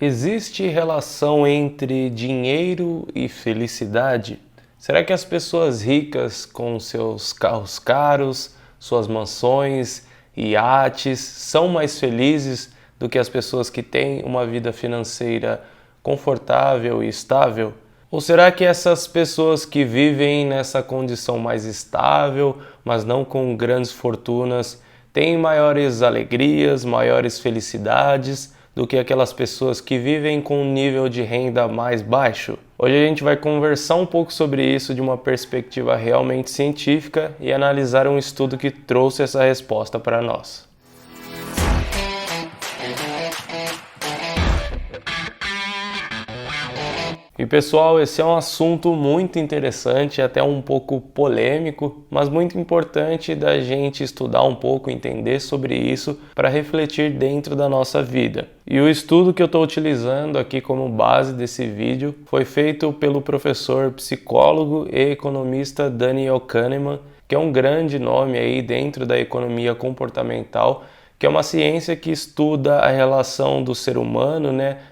Existe relação entre dinheiro e felicidade? Será que as pessoas ricas com seus carros caros, suas mansões, iates, são mais felizes do que as pessoas que têm uma vida financeira confortável e estável? Ou será que essas pessoas que vivem nessa condição mais estável, mas não com grandes fortunas, têm maiores alegrias, maiores felicidades do que aquelas pessoas que vivem com um nível de renda mais baixo? Hoje a gente vai conversar um pouco sobre isso de uma perspectiva realmente científica e analisar um estudo que trouxe essa resposta para nós. E pessoal, esse é um assunto muito interessante, até um pouco polêmico, mas muito importante da gente estudar um pouco, entender sobre isso para refletir dentro da nossa vida. E o estudo que eu estou utilizando aqui como base desse vídeo foi feito pelo professor psicólogo e economista Daniel Kahneman, que é um grande nome aí dentro da economia comportamental, que é uma ciência que estuda a relação do ser humano,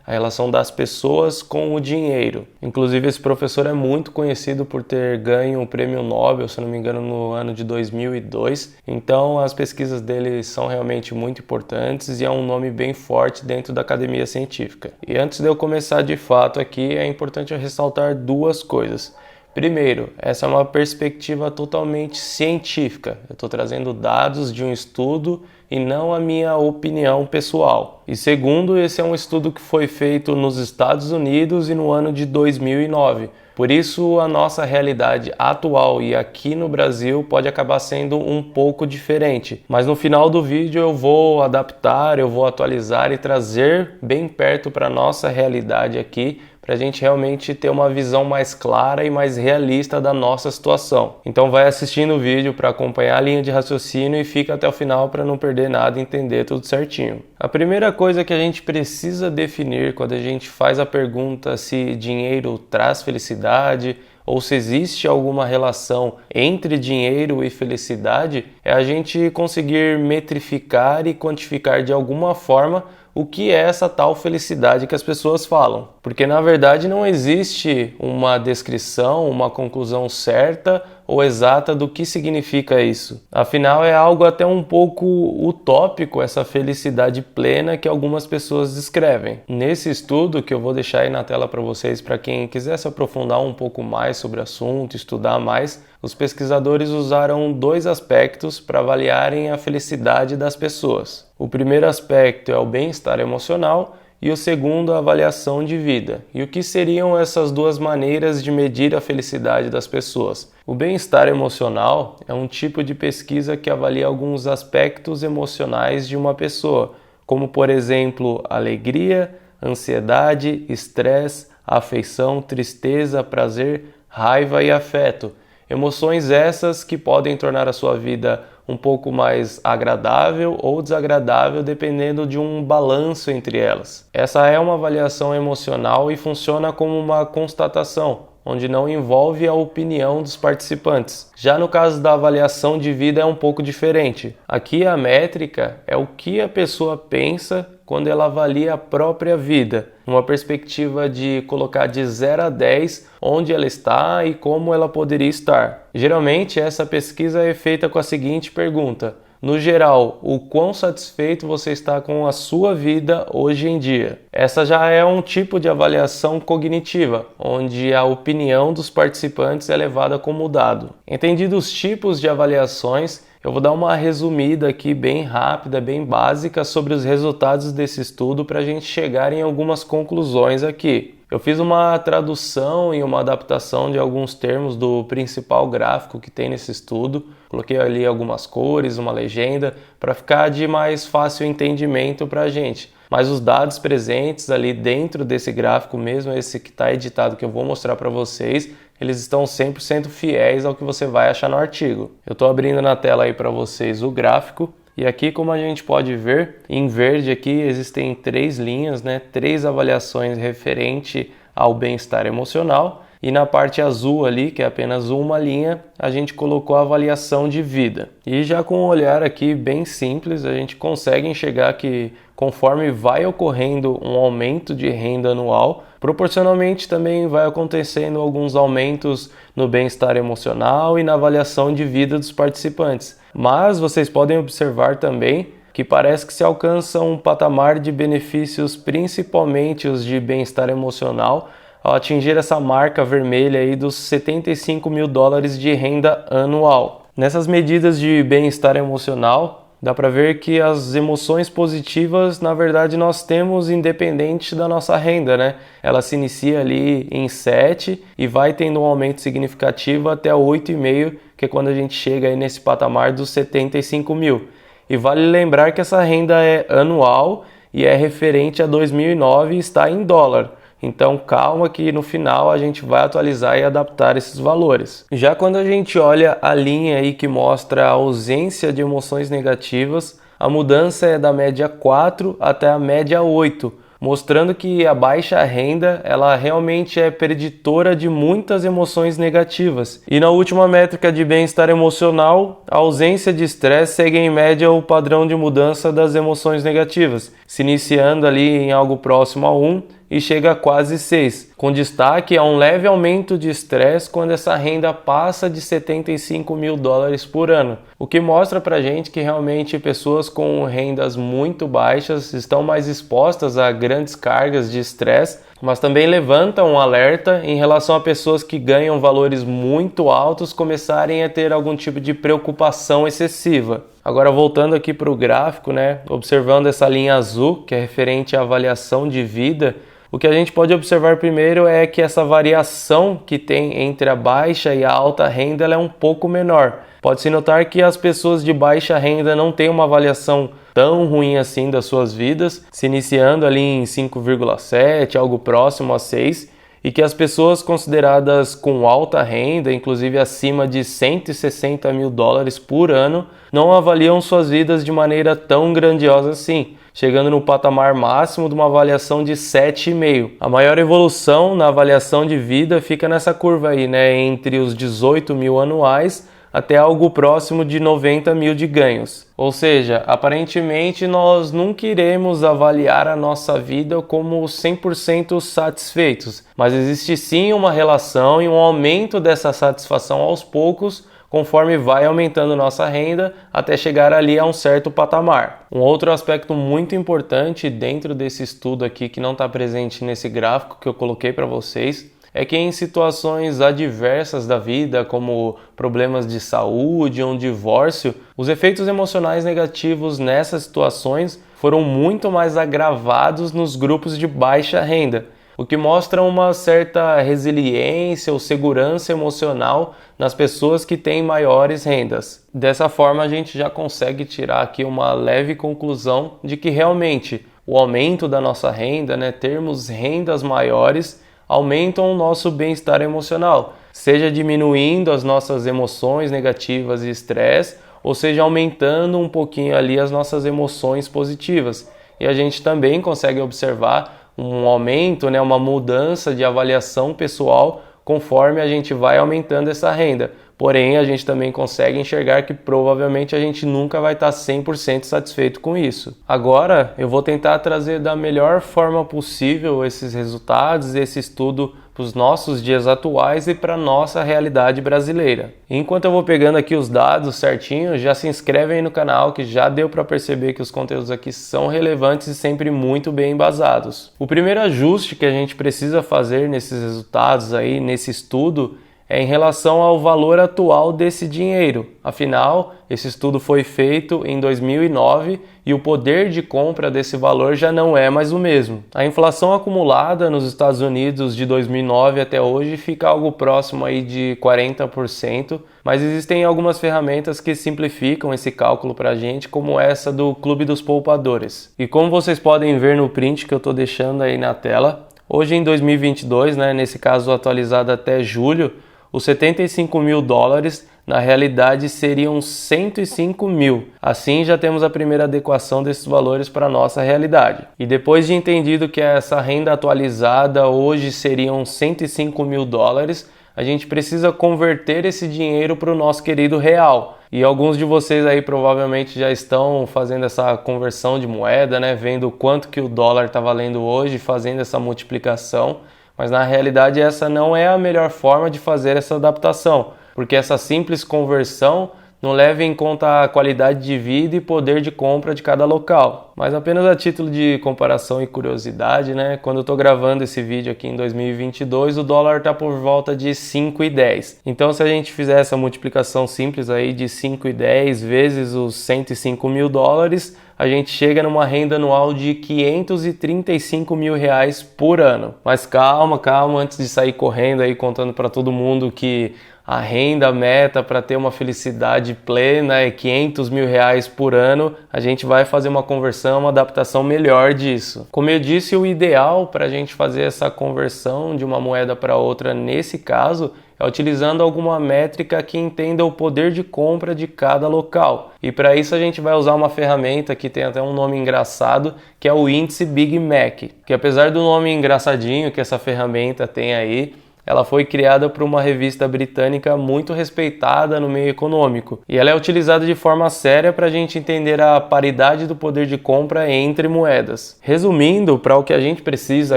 a relação das pessoas com o dinheiro. Inclusive, esse professor é muito conhecido por ter ganho o prêmio Nobel, se não me engano, no ano de 2002. Então, as pesquisas dele são realmente muito importantes e é um nome bem forte dentro da academia científica. E antes de eu começar de fato aqui, é importante eu ressaltar duas coisas. Primeiro, essa é uma perspectiva totalmente científica. Eu estou trazendo dados de um estudo e não a minha opinião pessoal. E segundo, esse é um estudo que foi feito nos Estados Unidos e no ano de 2009. Por isso, a nossa realidade atual e aqui no Brasil pode acabar sendo um pouco diferente. Mas no final do vídeo eu vou adaptar, eu vou atualizar e trazer bem perto para a nossa realidade aqui, para a gente realmente ter uma visão mais clara e mais realista da nossa situação. Então vai assistindo o vídeo para acompanhar a linha de raciocínio e fica até o final para não perder nada e entender tudo certinho. A primeira coisa que a gente precisa definir quando a gente faz a pergunta se dinheiro traz felicidade ou se existe alguma relação entre dinheiro e felicidade é a gente conseguir metrificar e quantificar de alguma forma o que é essa tal felicidade que as pessoas falam. Porque na verdade não existe uma descrição, uma conclusão certa ou exata do que significa isso. Afinal, é algo até um pouco utópico essa felicidade plena que algumas pessoas descrevem. Nesse estudo, que eu vou deixar aí na tela para vocês, para quem quiser se aprofundar um pouco mais sobre o assunto, estudar mais, os pesquisadores usaram dois aspectos para avaliarem a felicidade das pessoas. O primeiro aspecto é o bem-estar emocional e o segundo, a avaliação de vida. E o que seriam essas duas maneiras de medir a felicidade das pessoas? O bem-estar emocional é um tipo de pesquisa que avalia alguns aspectos emocionais de uma pessoa, como por exemplo, alegria, ansiedade, estresse, afeição, tristeza, prazer, raiva e afeto. Emoções essas que podem tornar a sua vida um pouco mais agradável ou desagradável dependendo de um balanço entre elas. Essa é uma avaliação emocional e funciona como uma constatação, onde não envolve a opinião dos participantes. Já no caso da avaliação de vida é um pouco diferente. Aqui a métrica é o que a pessoa pensa quando ela avalia a própria vida, numa perspectiva de colocar de 0 a 10 onde ela está e como ela poderia estar. Geralmente essa pesquisa é feita com a seguinte pergunta: no geral, o quão satisfeito você está com a sua vida hoje em dia? Essa já é um tipo de avaliação cognitiva, onde a opinião dos participantes é levada como dado. Entendidos os tipos de avaliações, eu vou dar uma resumida aqui bem rápida, bem básica sobre os resultados desse estudo para a gente chegar em algumas conclusões aqui. Eu fiz uma tradução e uma adaptação de alguns termos do principal gráfico que tem nesse estudo. Coloquei ali algumas cores, uma legenda, para ficar de mais fácil entendimento para a gente. Mas os dados presentes ali dentro desse gráfico mesmo, esse que está editado que eu vou mostrar para vocês, eles estão 100% fiéis ao que você vai achar no artigo. Eu estou abrindo na tela aí para vocês o gráfico. E aqui, como a gente pode ver, em verde aqui existem 3 linhas, 3 avaliações referente ao bem-estar emocional. E na parte azul ali, que é apenas uma linha, a gente colocou a avaliação de vida. E já com um olhar aqui bem simples, a gente consegue enxergar que conforme vai ocorrendo um aumento de renda anual, proporcionalmente também vai acontecendo alguns aumentos no bem-estar emocional e na avaliação de vida dos participantes. Mas vocês podem observar também que parece que se alcança um patamar de benefícios, principalmente os de bem-estar emocional, ao atingir essa marca vermelha aí dos 75 mil dólares de renda anual. Nessas medidas de bem-estar emocional, dá para ver que as emoções positivas, na verdade, nós temos independente da nossa renda, né? Ela se inicia ali em 7 e vai tendo um aumento significativo até 8,5, que é quando a gente chega aí nesse patamar dos 75 mil. E vale lembrar que essa renda é anual e é referente a 2009 e está em dólar. Então calma que no final a gente vai atualizar e adaptar esses valores. Já quando a gente olha a linha aí que mostra a ausência de emoções negativas, a mudança é da média 4 até a média 8, mostrando que a baixa renda ela realmente é preditora de muitas emoções negativas. E na última métrica de bem-estar emocional, a ausência de estresse segue em média o padrão de mudança das emoções negativas, se iniciando ali em algo próximo a 1 e chega a quase 6, com destaque a um leve aumento de estresse quando essa renda passa de 75 mil dólares por ano, o que mostra pra gente que realmente pessoas com rendas muito baixas estão mais expostas a grandes cargas de estresse, mas também levanta um alerta em relação a pessoas que ganham valores muito altos começarem a ter algum tipo de preocupação excessiva. Agora voltando aqui para o gráfico, né, observando essa linha azul, que é referente à avaliação de vida, o que a gente pode observar primeiro é que essa variação que tem entre a baixa e a alta renda ela é um pouco menor. Pode-se notar que as pessoas de baixa renda não têm uma avaliação tão ruim assim das suas vidas, se iniciando ali em 5,7, algo próximo a 6, e que as pessoas consideradas com alta renda, inclusive acima de 160 mil dólares por ano, não avaliam suas vidas de maneira tão grandiosa assim, chegando no patamar máximo de uma avaliação de 7,5. A maior evolução na avaliação de vida fica nessa curva aí, né, entre os 18 mil anuais até algo próximo de 90 mil de ganhos. Ou seja, aparentemente nós nunca iremos avaliar a nossa vida como 100% satisfeitos, mas existe sim uma relação e um aumento dessa satisfação aos poucos, conforme vai aumentando nossa renda até chegar ali a um certo patamar. Um outro aspecto muito importante dentro desse estudo aqui que não está presente nesse gráfico que eu coloquei para vocês é que em situações adversas da vida, como problemas de saúde ou um divórcio, os efeitos emocionais negativos nessas situações foram muito mais agravados nos grupos de baixa renda, o que mostra uma certa resiliência ou segurança emocional nas pessoas que têm maiores rendas. Dessa forma, a gente já consegue tirar aqui uma leve conclusão de que realmente o aumento da nossa renda, né, termos rendas maiores, aumentam o nosso bem-estar emocional, seja diminuindo as nossas emoções negativas e estresse, ou seja aumentando um pouquinho ali as nossas emoções positivas. E a gente também consegue observar um aumento, né, uma mudança de avaliação pessoal conforme a gente vai aumentando essa renda. Porém, a gente também consegue enxergar que provavelmente a gente nunca vai estar 100% satisfeito com isso. Agora, eu vou tentar trazer da melhor forma possível esses resultados, esse estudo para os nossos dias atuais e para a nossa realidade brasileira. Enquanto eu vou pegando aqui os dados certinho, já se inscreve aí no canal que já deu para perceber que os conteúdos aqui são relevantes e sempre muito bem embasados. O primeiro ajuste que a gente precisa fazer nesses resultados aí, nesse estudo, é em relação ao valor atual desse dinheiro. Afinal, esse estudo foi feito em 2009 e o poder de compra desse valor já não é mais o mesmo. A inflação acumulada nos Estados Unidos de 2009 até hoje fica algo próximo aí de 40%, mas existem algumas ferramentas que simplificam esse cálculo para a gente, como essa do Clube dos Poupadores. E como vocês podem ver no print que eu estou deixando aí na tela, hoje em 2022, né, nesse caso atualizado até julho, os 75 mil dólares na realidade seriam 105 mil. Assim já temos a primeira adequação desses valores para a nossa realidade. E depois de entendido que essa renda atualizada hoje seriam 105 mil dólares, a gente precisa converter esse dinheiro para o nosso querido real. E alguns de vocês aí provavelmente já estão fazendo essa conversão de moeda, né? Vendo quanto que o dólar está valendo hoje, fazendo essa multiplicação. Mas na realidade essa não é a melhor forma de fazer essa adaptação, porque essa simples conversão não leva em conta a qualidade de vida e poder de compra de cada local. Mas apenas a título de comparação e curiosidade, né? Quando eu estou gravando esse vídeo aqui em 2022, o dólar está por volta de 5,10. Então se a gente fizer essa multiplicação simples aí de 5,10 vezes os 105 mil dólares, a gente chega numa renda anual de 535 mil reais por ano. Mas calma, antes de sair correndo aí contando para todo mundo que a renda meta para ter uma felicidade plena é 500 mil reais por ano, a gente vai fazer uma conversão, uma adaptação melhor disso. Como eu disse, o ideal para a gente fazer essa conversão de uma moeda para outra nesse caso é utilizando alguma métrica que entenda o poder de compra de cada local. E para isso a gente vai usar uma ferramenta que tem até um nome engraçado, que é o índice Big Mac, que apesar do nome engraçadinho que essa ferramenta tem aí, ela foi criada por uma revista britânica muito respeitada no meio econômico e ela é utilizada de forma séria para a gente entender a paridade do poder de compra entre moedas. Resumindo, para o que a gente precisa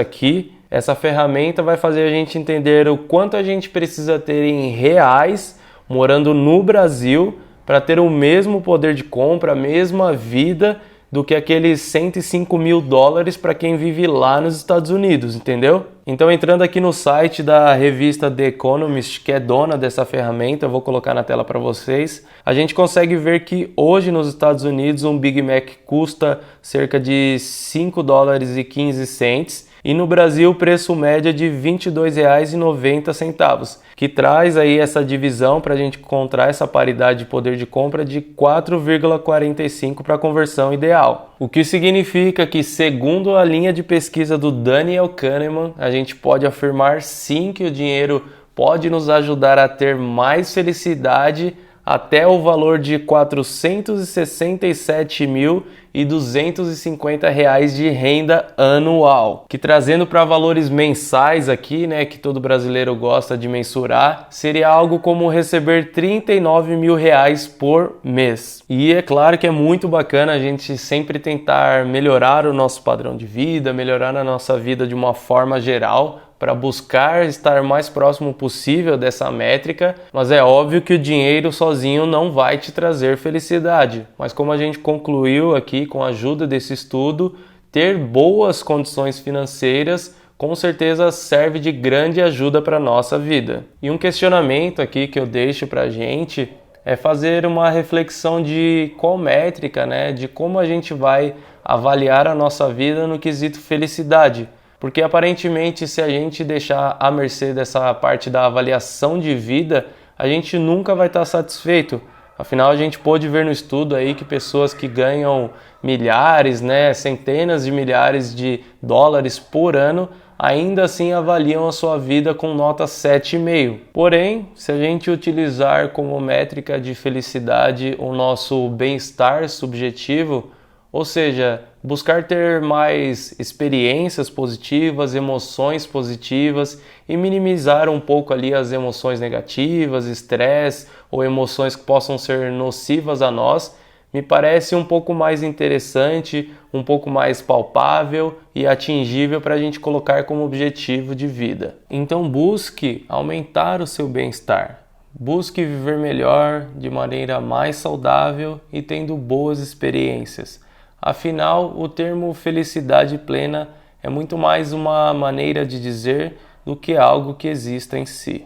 aqui, essa ferramenta vai fazer a gente entender o quanto a gente precisa ter em reais morando no Brasil para ter o mesmo poder de compra, a mesma vida do que aqueles 105 mil dólares para quem vive lá nos Estados Unidos, entendeu? Então, entrando aqui no site da revista The Economist, que é dona dessa ferramenta, eu vou colocar na tela para vocês, a gente consegue ver que hoje nos Estados Unidos um Big Mac custa cerca de 5 dólares e 15 cents e no Brasil o preço médio é de R$ 22,90, que traz aí essa divisão para a gente encontrar essa paridade de poder de compra de 4,45 para a conversão ideal. O que significa que, segundo a linha de pesquisa do Daniel Kahneman, a gente pode afirmar sim que o dinheiro pode nos ajudar a ter mais felicidade até o valor de R$ 467.250 de renda anual, que trazendo para valores mensais aqui, né, que todo brasileiro gosta de mensurar, seria algo como receber 39 mil reais por mês. E é claro que é muito bacana a gente sempre tentar melhorar o nosso padrão de vida, melhorar a nossa vida de uma forma geral, para buscar estar mais próximo possível dessa métrica, mas é óbvio que o dinheiro sozinho não vai te trazer felicidade. Mas como a gente concluiu aqui com a ajuda desse estudo, ter boas condições financeiras com certeza serve de grande ajuda para a nossa vida. E um questionamento aqui que eu deixo para a gente é fazer uma reflexão de qual métrica, né, de como a gente vai avaliar a nossa vida no quesito felicidade. Porque aparentemente, se a gente deixar à mercê dessa parte da avaliação de vida, a gente nunca vai estar satisfeito. Afinal, a gente pôde ver no estudo aí que pessoas que ganham milhares, né, centenas de milhares de dólares por ano, ainda assim avaliam a sua vida com nota 7,5. Porém, se a gente utilizar como métrica de felicidade o nosso bem-estar subjetivo, ou seja, buscar ter mais experiências positivas, emoções positivas e minimizar um pouco ali as emoções negativas, estresse ou emoções que possam ser nocivas a nós, me parece um pouco mais interessante, um pouco mais palpável e atingível para a gente colocar como objetivo de vida. Então busque aumentar o seu bem-estar. Busque viver melhor, de maneira mais saudável e tendo boas experiências. Afinal, o termo felicidade plena é muito mais uma maneira de dizer do que algo que exista em si.